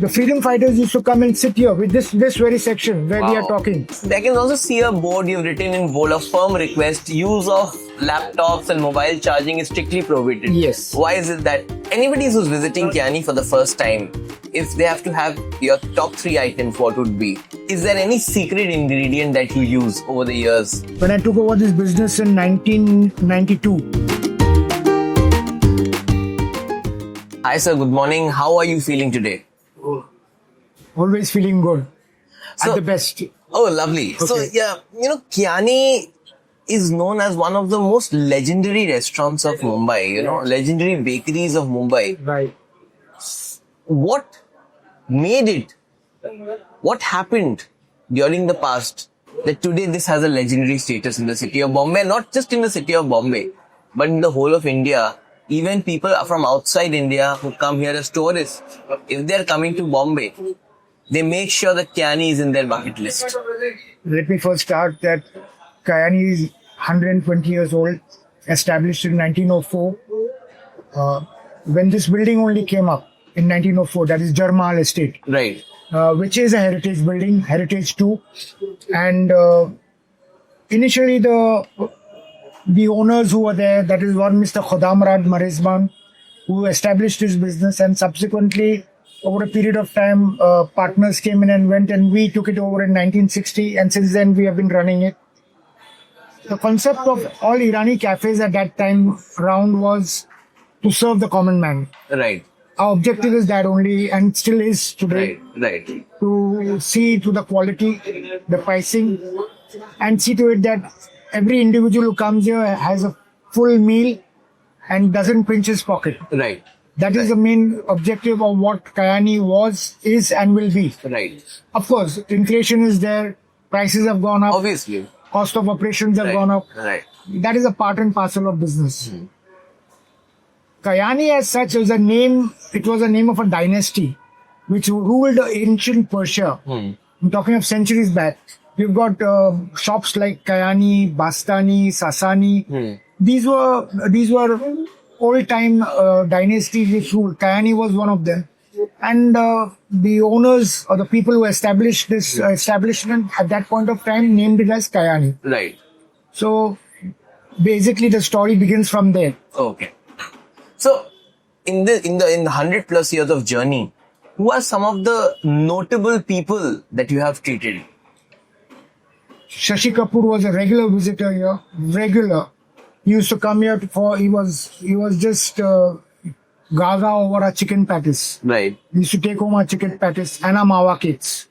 The freedom fighters used to come and sit here with this very section where we are talking. I can also see a board you've written in bold, a firm request, use of laptops and mobile charging is strictly prohibited. Yes. Why is it that anybody who's visiting Kyani for the first time, if they have to have your top 3 items, what would be? Is there any secret ingredient that you use over the years? When I took over this business in 1992. Hi sir, good morning. How are you feeling today? Always feeling good. At the best. Oh, lovely. Okay. So, yeah, Kyani is known as one of the most legendary restaurants of Mumbai, legendary bakeries of Mumbai. Right. What made it? What happened during the past that today this has a legendary status in the city of Bombay? Not just in the city of Bombay, but in the whole of India. Even people from outside India who come here as tourists, if they are coming to Bombay, they make sure that Kyani is in their bucket list. Let me first start that Kyani is 120 years old, established in 1904. When this building only came up in 1904, that is Jarmal Estate. Right. Which is a heritage building, Heritage 2. And initially the owners who were there, that is one Mr. Khodamrad Marizban, who established his business, and subsequently over a period of time, partners came in and went, and we took it over in 1960, and since then we have been running it. The concept of all Irani cafes at that time around was to serve the common man. Right. Our objective is that only, and still is today. Right. To see to the quality, the pricing, and see to it that every individual who comes here has a full meal and doesn't pinch his pocket. Right. That is the main objective of what Kyani was, is, and will be. Right. Of course, inflation is there, prices have gone up, Obviously. cost of operations have gone up. Right. That is a part and parcel of business. Kyani as such is a name, it was a name of a dynasty which ruled ancient Persia. I'm talking of centuries back. We've got shops like Kyani, Bastani, Sasani. These were old-time dynasties which ruled. Kyani was one of them. And the owners or the people who established this establishment at that point of time named it as Kyani. Right. So basically the story begins from there. Okay. So in the 100 plus years of journey, who are some of the notable people that you have treated? Shashi Kapoor was a regular visitor here. Regular. He used to come here he was just gaga over our chicken patties. Right. He used to take home our chicken patties and our mawa cakes.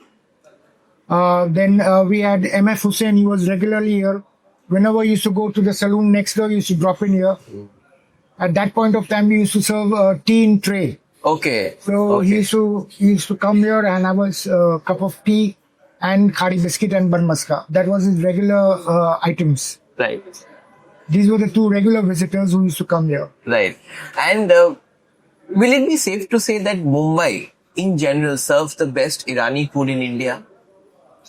Then we had M.F. Hussain. He was regularly here. Whenever he used to go to the saloon next door, he used to drop in here. At that point of time, we used to serve tea in tray. Okay. So he used to come here and have a cup of tea and khadi biscuit and Bun Maska. That was his regular items. Right. These were the 2 regular visitors who used to come here. Right. And will it be safe to say that Mumbai in general serves the best Irani food in India?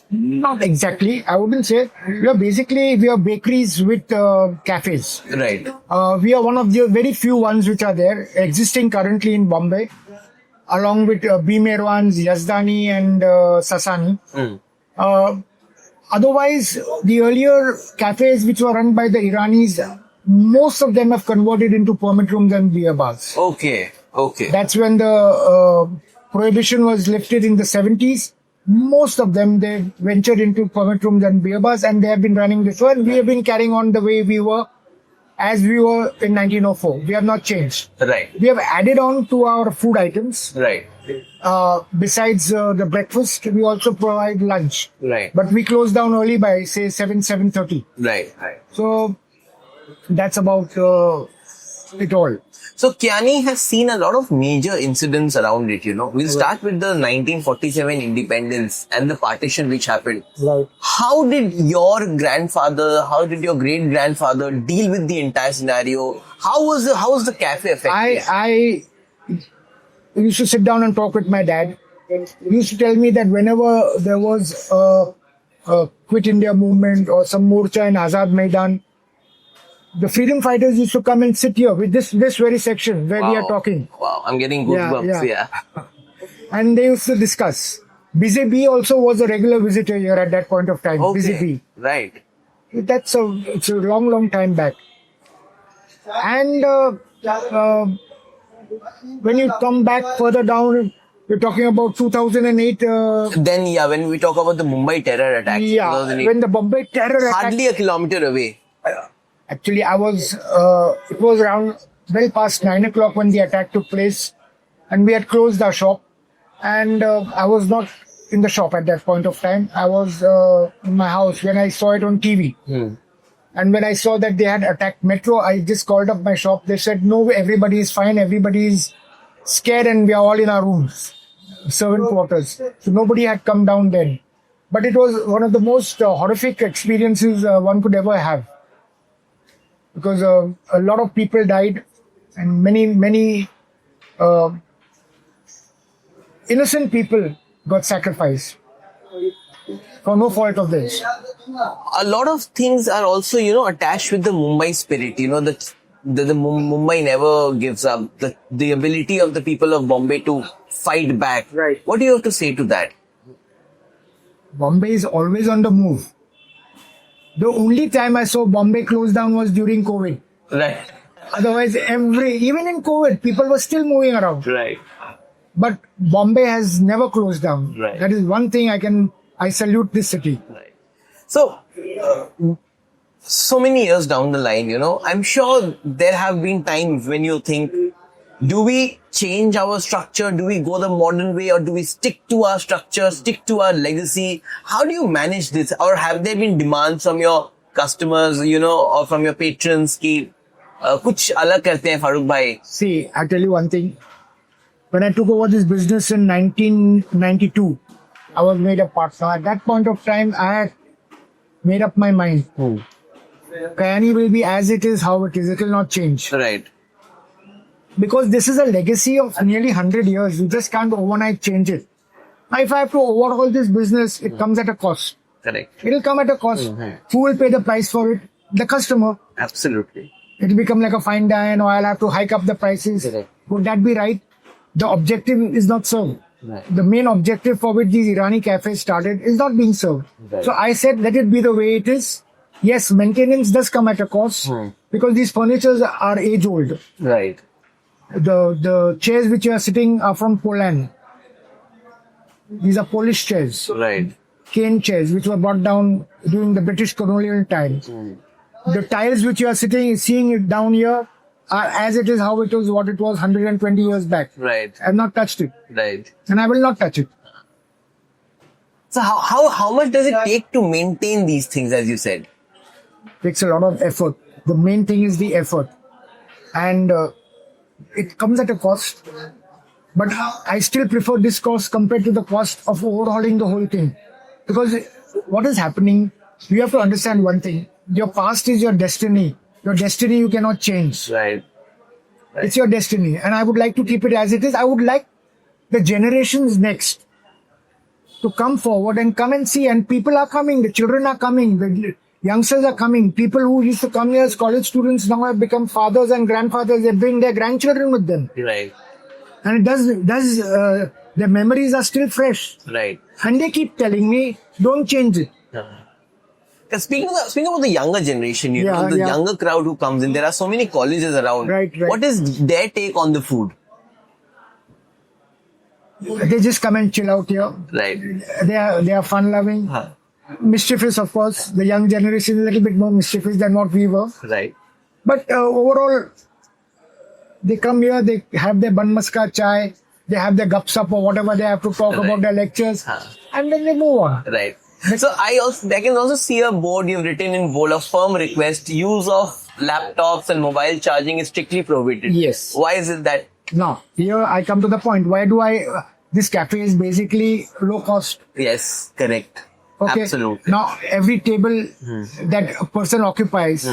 Not exactly. I wouldn't say. We are bakeries with cafes. Right. We are one of the very few ones which are there, existing currently in Bombay, along with Bimerwans, Yazdani and Sasani. Otherwise, the earlier cafes which were run by the Iranis, most of them have converted into permit rooms and beer bars. Okay. That's when the prohibition was lifted in the 70s. Most of them, they ventured into permit rooms and beer bars, and they have been running this one. We have been carrying on the way we were as we were in 1904. We have not changed. Right. We have added on to our food items. Right. Besides the breakfast, we also provide lunch. Right. But we close down early by, say, 7:30. Right. So that's about it all. So Kyani has seen a lot of major incidents around it, We'll start with the 1947 independence and the partition which happened. Right. How did your great-grandfather deal with the entire scenario? How was the cafe affected? I used to sit down and talk with my dad. He used to tell me that whenever there was a Quit India movement or some morcha in Azad Maidan, the freedom fighters used to come and sit here with this very section where we are talking. Wow, I'm getting goosebumps. Yeah. and they used to discuss. Busy Bee also was a regular visitor here at that point of time. Busy Bee. Right. It's a long time back. And when you come back further down, you're talking about 2008. Then, when we talk about the Mumbai terror attack, 2008, when the Bombay terror attack. hardly a kilometer away. Actually, it was around well past 9 o'clock when the attack took place, and we had closed our shop. And I was not in the shop at that point of time. I was in my house when I saw it on TV. And when I saw that they had attacked Metro, I just called up my shop. They said, no, everybody is fine. Everybody is scared and we are all in our rooms, servant quarters. So nobody had come down then. But it was one of the most horrific experiences one could ever have. Because a lot of people died and many innocent people got sacrificed for no fault of theirs. A lot of things are also, attached with the Mumbai spirit. The Mumbai never gives up. The ability of the people of Bombay to fight back. Right. What do you have to say to that? Bombay is always on the move. The only time I saw Bombay close down was during COVID. Right. Otherwise, even in COVID, people were still moving around. Right. But Bombay has never closed down. Right. That is one thing I salute this city. Right. So many years down the line, I'm sure there have been times when you think, do we change our structure? Do we go the modern way, or do we stick to our structure, stick to our legacy? How do you manage this? Or have there been demands from your customers, or from your patrons ki kuch alag karte hain Farokh bhai? See, I'll tell you one thing. When I took over this business in 1992, I was made a partner. At that point of time, I had made up my mind. Kayani will be as it is, how it is. It will not change. Right. Because this is a legacy of nearly 100 years. You just can't overnight change it. Now, if I have to overhaul this business, it comes at a cost. Correct. It will come at a cost. Who will pay the price for it? The customer. Absolutely. It will become like a fine dine, or I'll have to hike up the prices. Correct. Would that be right? The objective is not served. Right. The main objective for which these Irani cafes started is not being served. Right. So I said, let it be the way it is. Yes, maintenance does come at a cost because these furnitures are age old. Right. The chairs which you are sitting are from Poland. These are Polish chairs. Right. Cane chairs which were brought down during the British colonial time. The tiles which you are seeing it down here are as it is, how it was, what it was 120 years back. Right. I have not touched it. Right. And I will not touch it. So how much does it take to maintain these things, as you said? Takes a lot of effort. The main thing is the effort. And it comes at a cost. But I still prefer this cost compared to the cost of overhauling the whole thing. Because what is happening, you have to understand one thing. Your past is your destiny. Your destiny you cannot change. Right. It's your destiny. And I would like to keep it as it is. I would like the generations next to come forward and come and see. And people are coming. The children are coming. The youngsters are coming. People who used to come here as college students now have become fathers and grandfathers. They bring their grandchildren with them. Right. And their memories are still fresh. Right. And they keep telling me, don't change it. Speaking about the younger generation, the younger crowd who comes in, there are so many colleges around. Right. What is their take on the food? They just come and chill out here. Right. They are fun loving. Mischievous, of course. The young generation is a little bit more mischievous than what we were. Right. But overall, they come here, they have their Bun Maska chai, they have their gup-sup or whatever they have to talk about their lectures, and then they move on. Right. So I can also see a board you've written in bold, a firm request, use of laptops and mobile charging is strictly prohibited. Yes. Why is it that? Now, here I come to the point. Why do this cafe is basically low cost. Yes, correct. Okay. Absolutely. Now, every table that a person occupies,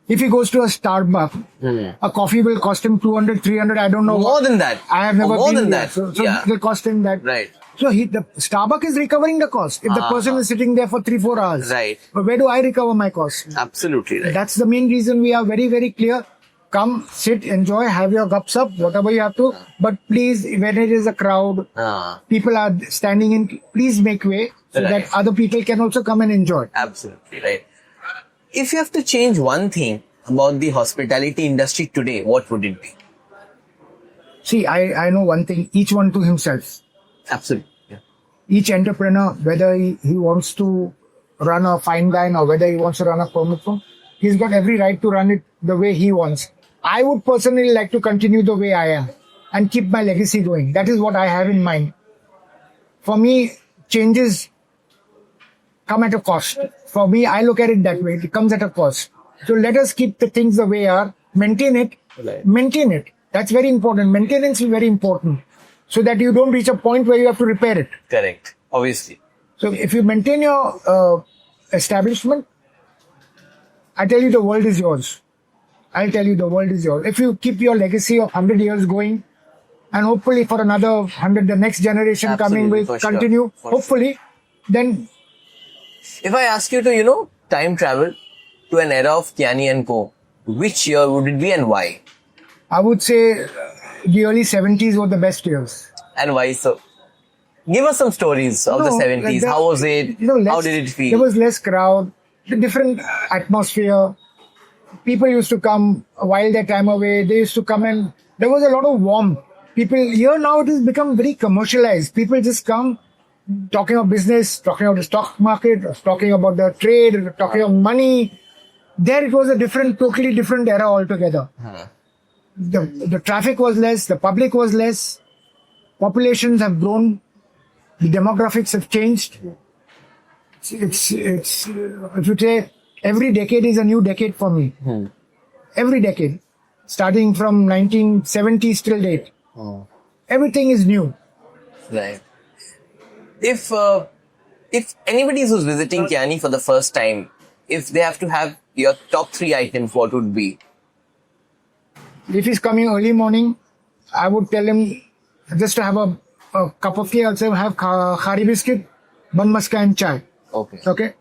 if he goes to a Starbucks, a coffee will cost him 200, 300, I don't know. More than that. I have never more been than there. that. So Yeah. it will cost him that. Right. So the Starbucks is recovering the cost if the person is sitting there for 3-4 hours. Right. But where do I recover my cost? Absolutely right. That's the main reason we are very, very clear. Come, sit, enjoy, have your gups up, whatever you have to. But please, when it is a crowd, people are standing in, please make way so that other people can also come and enjoy. Absolutely, right. If you have to change one thing about the hospitality industry today, what would it be? See, I know one thing, each one to himself. Absolutely. Yeah. Each entrepreneur, whether he wants to run a fine dine or whether he wants to run a permit firm, he's got every right to run it the way he wants. I would personally like to continue the way I am and keep my legacy going. That is what I have in mind. For me, changes come at a cost. For me, I look at it that way. It comes at a cost. So let us keep the things the way they are. Maintain it. Right. Maintain it. That's very important. Maintenance is very important. So that you don't reach a point where you have to repair it. Correct. Obviously. So if you maintain your establishment, I tell you the world is yours. I'll tell you the world is yours. If you keep your legacy of 100 years going, and hopefully for another 100, the next generation coming will continue, hopefully, then... If I ask you to, time travel to an era of Kyani Co, which year would it be and why? I would say the early 70s were the best years. And why so? Give us some stories of the 70s. How was it? How did it feel? There was less crowd, the different atmosphere. People used to come while their time away. They used to come and there was a lot of warmth. People, here now it has become very commercialized. People just come talking of business, talking about the stock market, talking about the trade, talking of money. There it was a totally different era altogether. The traffic was less, the public was less, populations have grown, the demographics have changed. It's if you say, every decade is a new decade for me. Every decade, starting from 1970s till date. Everything is new. Right. If anybody who's visiting Kyani for the first time, if they have to have your top 3 items, what would be? If he's coming early morning, I would tell him just to have a cup of tea. Also have khari biscuit, Bun Maska and chai. Okay.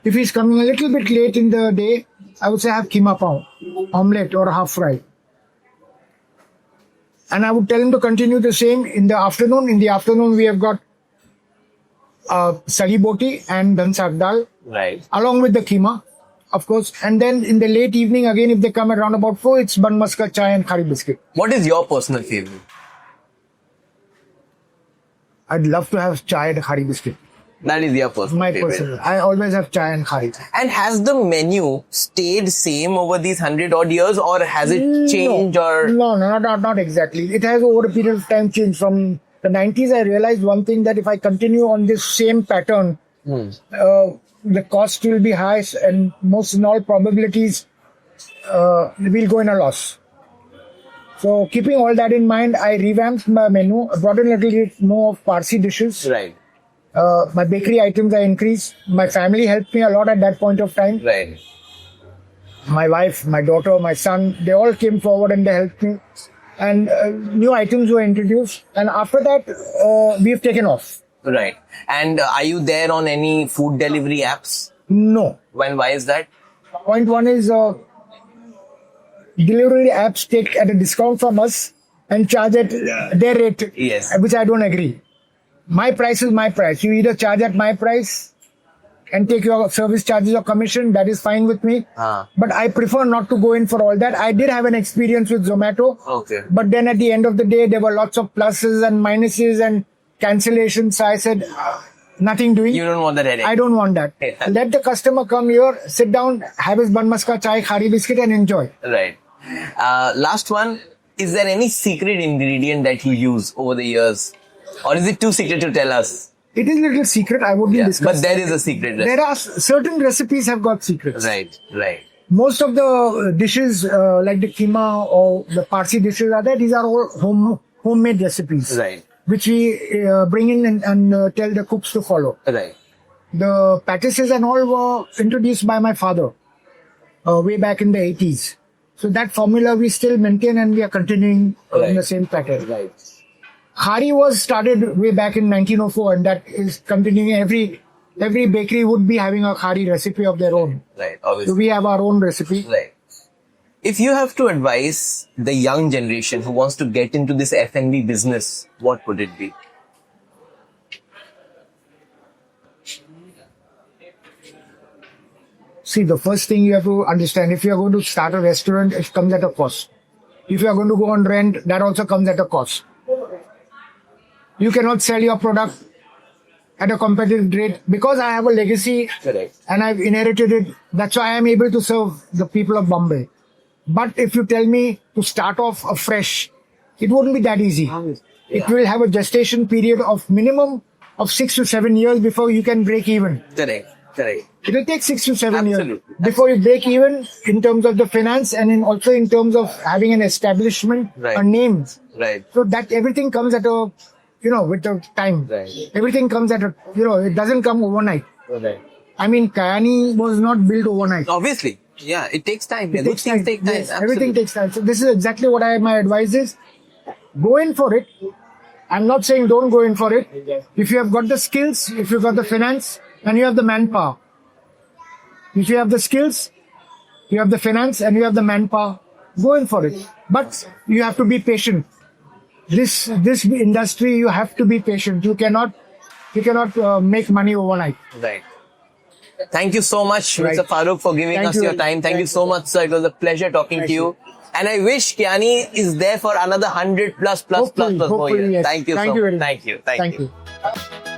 If he's coming a little bit late in the day, I would say have keema pav, omelette or half fry. And I would tell him to continue the same in the afternoon. In the afternoon, we have got sali boti and Dhansak dal. Right. Along with the keema, of course. And then in the late evening, again, if they come around about 4, it's Bun Maska, chai and khari biscuit. What is your personal favorite? I'd love to have chai and khari biscuit. That is your personal My favorite. personal. I always have chai and khari. And has the menu stayed same over these 100 odd years, or has it changed? No, not exactly. It has over a period of time changed. From the 90s, I realized one thing, that if I continue on this same pattern, the cost will be high and most in all probabilities, we'll go in a loss. So keeping all that in mind, I revamped my menu, brought in a little bit more of Parsi dishes. Right. My bakery items I increased. My family helped me a lot at that point of time. Right. My wife, my daughter, my son, they all came forward and they helped me. And new items were introduced. And after that, we've taken off. Right. And are you there on any food delivery apps? No. Why is that? Point one is delivery apps take at a discount from us and charge at their rate. Yes. Which I don't agree. My price is my price. You either charge at my price and take your service charges or commission. That is fine with me. But I prefer not to go in for all that. I did have an experience with Zomato. Okay. But then at the end of the day, there were lots of pluses and minuses and cancellations. So I said, nothing doing. You don't want that headache. I don't want that. Let the customer come here, sit down, have his Bun Maska, chai, khari biscuit and enjoy. Right. Last one. Is there any secret ingredient that you use over the years? Or is it too secret to tell us? It is a little secret. I wouldn't discuss. But there is a secret recipe. There are certain recipes have got secrets. Right. Most of the dishes, like the keema or the Parsi dishes are there. These are all homemade recipes. Right. Which we bring in and tell the cooks to follow. Right. The pattisses and all were introduced by my father way back in the 80s. So that formula we still maintain and we are continuing in the same pattern. Right. Khari was started way back in 1904 and that is continuing. Every bakery would be having a khari recipe of their own. Right, obviously. So we have our own recipe. Right. If you have to advise the young generation who wants to get into this F&B business, what would it be? See, the first thing you have to understand, if you are going to start a restaurant, it comes at a cost. If you are going to go on rent, that also comes at a cost. You cannot sell your product at a competitive rate. Because I have a legacy Correct. and I've inherited it, that's why I am able to serve the people of Bombay. But if you tell me to start off afresh, it wouldn't be that easy. It will have a gestation period of minimum of 6 to 7 years before you can break even. Correct. It will take 6 to 7 years Absolutely. before you break even in terms of the finance and also in terms of having an establishment, Right. a name. Right. So that everything comes at a, with the time. Right. Everything comes at a, it doesn't come overnight. Right. I mean, Kayani was not built overnight. Obviously. Yeah, it takes time. It Those takes things time. take time. Yes, Absolutely. everything takes time. So this is exactly what my advice is. Go in for it. I'm not saying don't go in for it. If you have got the skills, if you've got the finance, and you have the manpower. If you have the skills, you have the finance, and you have the manpower, go in for it. But you have to be patient. This industry, you have to be patient. You cannot make money overnight. Right. Thank you so much, Right. Mr. Farokh, for giving Thank us you. your time. Thank you so much, sir. It was a pleasure talking to you. And I wish Kyani is there for another 100 plus more Hopefully, years. yes. Thank you Thank so you much. very much. Thank you. Thank you.